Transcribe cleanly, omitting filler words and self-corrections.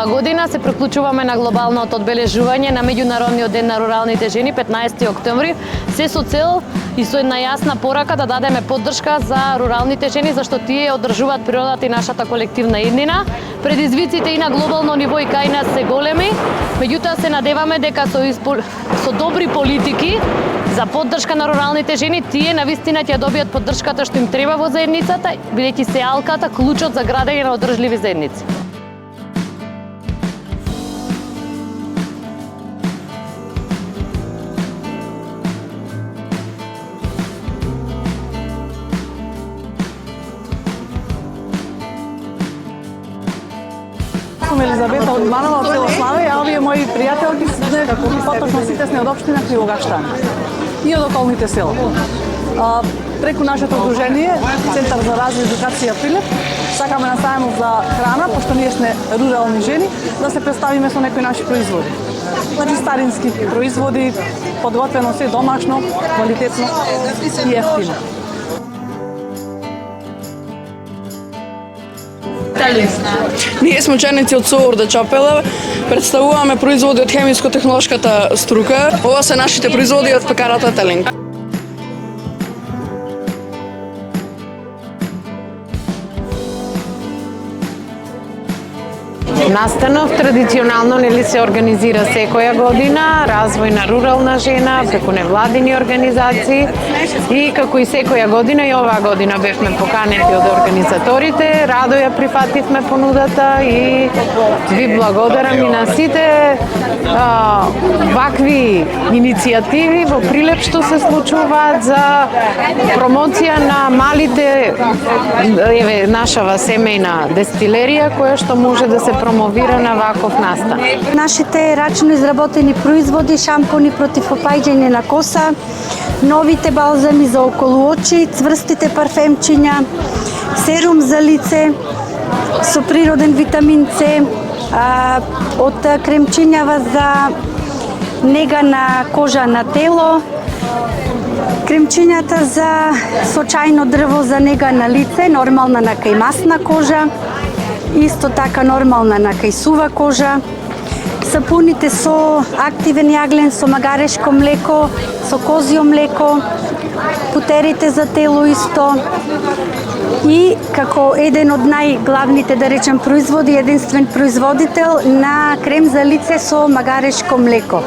година се приклучуваме на глобалното одбележување на меѓународниот ден на руралните жени 15 октомври, се со цел и со една јасна порака да дадеме поддршка за руралните жени, зашто тие одржуваат природата и нашата колективна иднина. Предизвиците и на глобално ниво и кај нас се големи, меѓутоа се надеваме дека со добри политики за поддршка на руралните жени, тие навистина ќе добијат поддршката што им треба во заедницата, бидејќи се алката клучот за градење на одржливи заедници. Сум Елизавета Одманова од село Славе, а овие мои пријателки се поточно сите сме од општина Кривогаштан и од околните села. Преку нашето удружение, Центар за развој и едукација Прилеп, сакаме на сајмот за храна, пошто ние сме рурални жени, да се представиме со некои наши производи. Значи старински производи, подготвено се домашно, квалитетно и ефтино. Ние сме ученици од СОУР де Чапеле, представуваме производи од хемиско-технолошката струка. Ова се нашите производи од пекарата Телинг. Настанов традиционално се организира секоја година развој на рурална жена преку невладини организации и како и секоја година и оваа година бевме поканети од организаторите. Радо ја прифативме понудата и ви благодарам и на сите вакви иницијативи во Прилеп што се случуваат за промоција на малите нашава семејна дестилерија која што може да се промовира на ваков настан. Нашите рачно изработени производи, шампони против опаѓање на коса, новите балзами за околу очи, цврстите парфемчиња, серум за лице со природен витамин С, од кремчињава за нега на кожа на тело, кремчињата за сочајно дрво за нега на лице, нормална на кај масна кожа, исто така нормална на кај сува кожа, сапуните со активен јаглен, со магарешко млеко, со козјо млеко, путерите за тело исто и како еден од најглавните, да речем, производи, единствен производител на крем за лице со магарешко млеко.